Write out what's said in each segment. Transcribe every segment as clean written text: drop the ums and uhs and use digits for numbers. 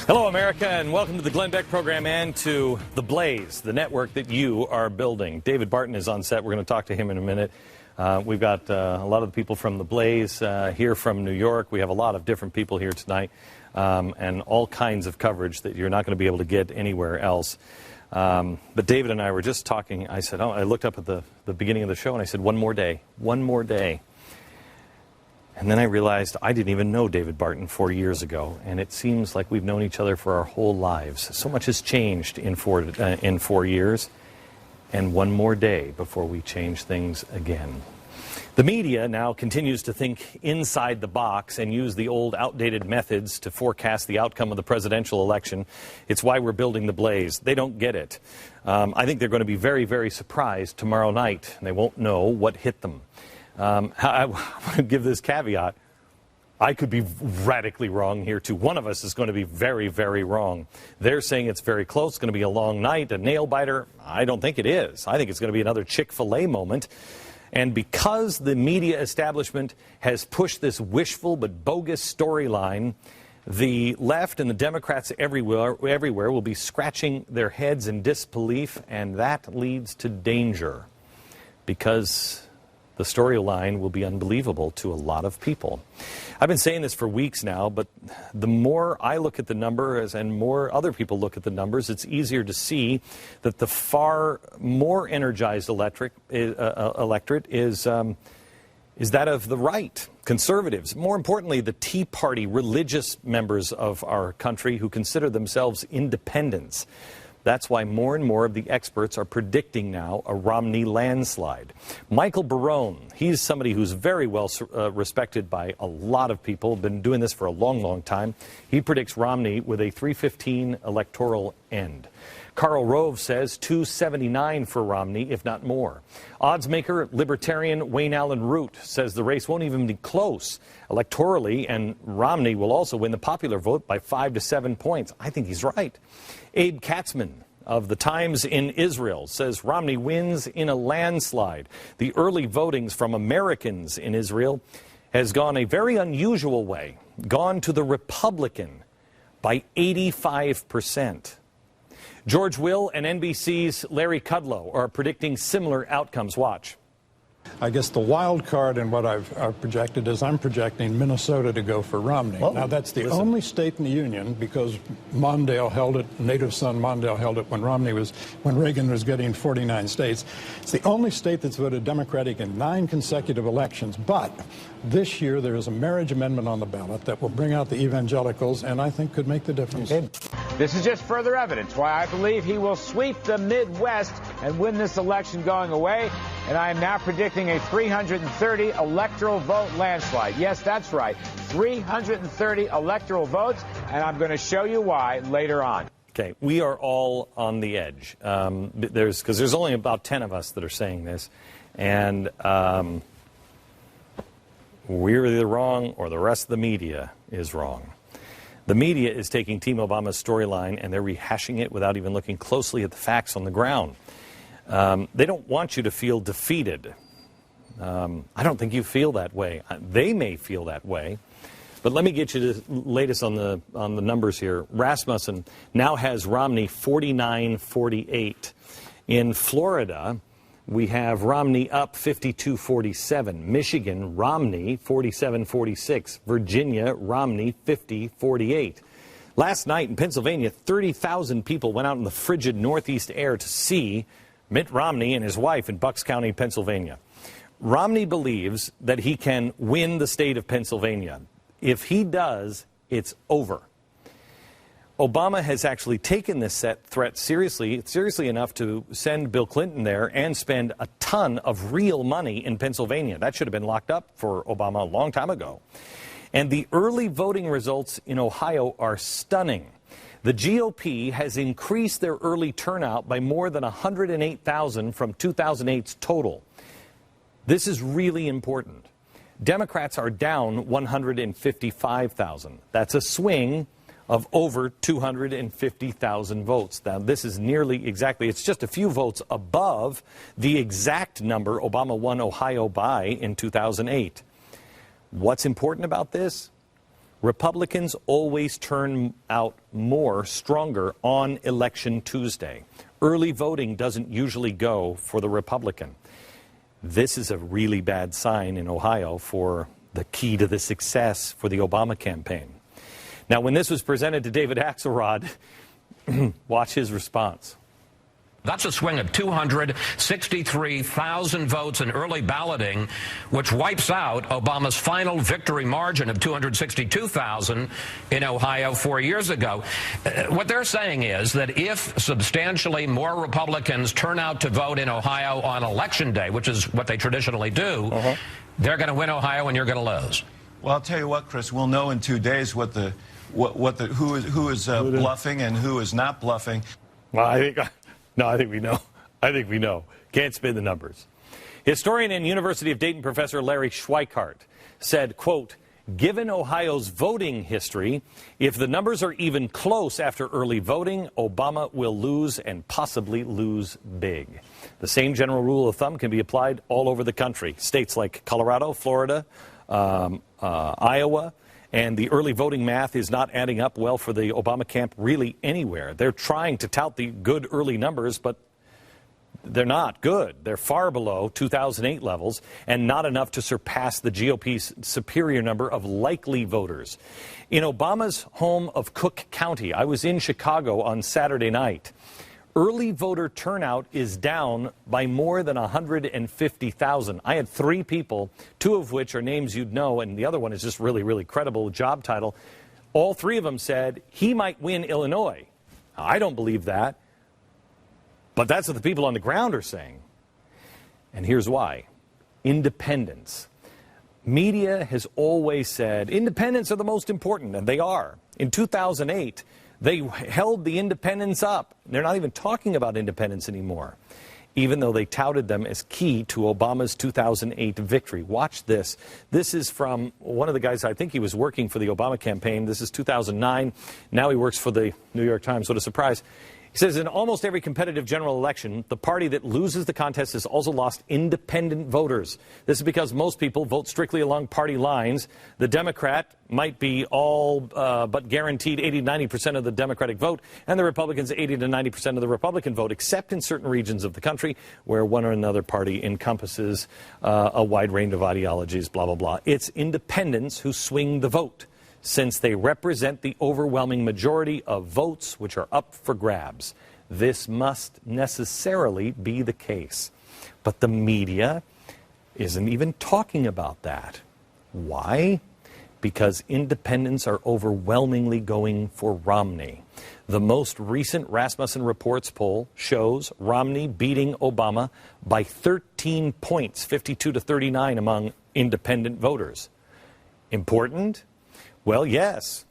Hello, America, and welcome to the Glen program and to The Blaze, the network that you are building. David Barton is on set. We're going to talk to him in a minute. We've got a lot of the people from The Blaze here from New York. We have a lot of different people here tonight and all kinds of coverage that you're not going to be able to get anywhere else. But David and I were just talking. I said, I looked up at the beginning of the show and I said, one more day. And then I realized I didn't even know David Barton 4 years ago, and it seems like we've known each other for our whole lives. So much has changed in 4 years, and one more day before we change things again. The media now continues to think inside the box and use the old outdated methods to forecast the outcome of the presidential election. It's why we're building The Blaze. They don't get it. I think they're going to be very, very surprised tomorrow night. They won't know what hit them. I want to give this caveat. I could be radically wrong here, too. One of us is going to be very, very wrong. They're saying it's very close. It's going to be a long night, a nail-biter. I don't think it is. I think it's going to be another Chick-fil-A moment. And because the media establishment has pushed this wishful but bogus storyline, the left and the Democrats everywhere will be scratching their heads in disbelief, and that leads to danger. Because the storyline will be unbelievable to a lot of people. I've been saying this for weeks now, but the more I look at the numbers and more other people look at the numbers, it's easier to see that the far more energized electorate is that of the right, conservatives. More importantly, the Tea Party, religious members of our country who consider themselves independents. That's why more and more of the experts are predicting now a Romney landslide. Michael Barone, he's somebody who's very well respected by a lot of people, been doing this for a long, long time. He predicts Romney with a 315 electoral end. Karl Rove says 279 for Romney, if not more. Odds maker, libertarian Wayne Allen Root says the race won't even be close electorally, and Romney will also win the popular vote by 5 to 7 points. I think he's right. Abe Katzman of the Times in Israel says Romney wins in a landslide. The early votings from Americans in Israel has gone a very unusual way, gone to the Republican by 85%. George Will and NBC's Larry Kudlow are predicting similar outcomes. Watch. I guess the wild card in what I've projected is I'm projecting Minnesota to go for Romney. Oh, now, that's the only state in the union because Mondale held it, native son Mondale held it when Reagan was getting 49 states. It's the only state that's voted Democratic in 9 consecutive elections. But this year there is a marriage amendment on the ballot that will bring out the evangelicals and I think could make the difference. Okay. This is just further evidence why I believe he will sweep the Midwest and win this election going away. And I am now predicting a 330 electoral vote landslide. Yes, that's right. 330 electoral votes. And I'm going to show you why later on. Okay, we are all on the edge. Because there's only about 10 of us that are saying this. And we're either wrong or the rest of the media is wrong. The media is taking Team Obama's storyline and they're rehashing it without even looking closely at the facts on the ground. They don't want you to feel defeated. I don't think you feel that way. They may feel that way. But let me get you the latest on the numbers here. Rasmussen now has Romney 49-48. In Florida, we have Romney up 52-47. Michigan, Romney 47-46. Virginia, Romney 50-48. Last night in Pennsylvania, 30,000 people went out in the frigid northeast air to see Mitt Romney and his wife in Bucks County, Pennsylvania. Romney believes that he can win the state of Pennsylvania. If he does, it's over. Obama has actually taken this threat seriously enough to send Bill Clinton there and spend a ton of real money in Pennsylvania. That should have been locked up for Obama a long time ago. And the early voting results in Ohio are stunning. The GOP has increased their early turnout by more than 108,000 from 2008's total. This is really important. Democrats are down 155,000. That's a swing of over 250,000 votes. Now, this is nearly exactly, it's just a few votes above the exact number Obama won Ohio by in 2008. What's important about this? Republicans always turn out stronger on Election Tuesday. Early voting doesn't usually go for the Republican. This is a really bad sign in Ohio for the key to the success for the Obama campaign. Now, when this was presented to David Axelrod, watch his response. That's a swing of 263,000 votes in early balloting, which wipes out Obama's final victory margin of 262,000 in Ohio 4 years ago. What they're saying is that if substantially more Republicans turn out to vote in Ohio on Election Day, which is what they traditionally do, they're going to win Ohio and you're going to lose. Well, I'll tell you what, Chris, we'll know in 2 days who is bluffing and who is not bluffing. Well, I think we know. I think we know. Can't spin the numbers. Historian and University of Dayton professor Larry Schweikart said, quote, given Ohio's voting history, if the numbers are even close after early voting, Obama will lose and possibly lose big. The same general rule of thumb can be applied all over the country. States like Colorado, Florida, Iowa, and the early voting math is not adding up well for the Obama camp really anywhere. They're trying to tout the good early numbers, but they're not good. They're far below 2008 levels and not enough to surpass the GOP's superior number of likely voters. In Obama's home of Cook County, I was in Chicago on Saturday night. Early voter turnout is down by more than 150,000. I had 3 people, 2 of which are names you'd know, and the other one is just really, really credible job title. All 3 of them said he might win Illinois. I don't believe that, but that's what the people on the ground are saying. And here's why. Independents. Media has always said independents are the most important, and they are. In 2008, they held the independents up. They're not even talking about independents anymore, even though they touted them as key to Obama's 2008 victory. Watch this. This is from one of the guys, I think he was working for the Obama campaign. This is 2009. Now he works for the New York Times. What a surprise. He says, in almost every competitive general election, the party that loses the contest has also lost independent voters. This is because most people vote strictly along party lines. The Democrat might be all but guaranteed 80-90% of the Democratic vote, and the Republicans 80 to 90% of the Republican vote, except in certain regions of the country where one or another party encompasses a wide range of ideologies, blah, blah, blah. It's independents who swing the vote, since they represent the overwhelming majority of votes which are up for grabs. This must necessarily be the case. But the media isn't even talking about that. Why? Because independents are overwhelmingly going for Romney. The most recent Rasmussen Reports poll shows Romney beating Obama by 13 points, 52 to 39 among independent voters. Important? Well, yes.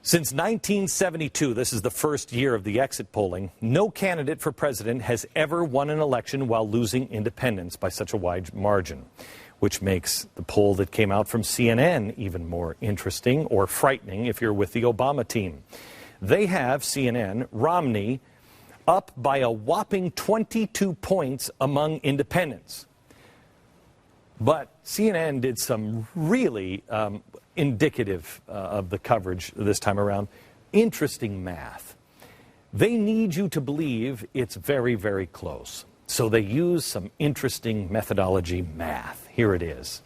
Since 1972, this is the first year of the exit polling, no candidate for president has ever won an election while losing independents by such a wide margin, which makes the poll that came out from CNN even more interesting or frightening if you're with the Obama team. They have, CNN, Romney up by a whopping 22 points among independents. But CNN did some really indicative of the coverage this time around. Interesting math. They need you to believe it's very, very close. So they use some interesting methodology math. Here it is.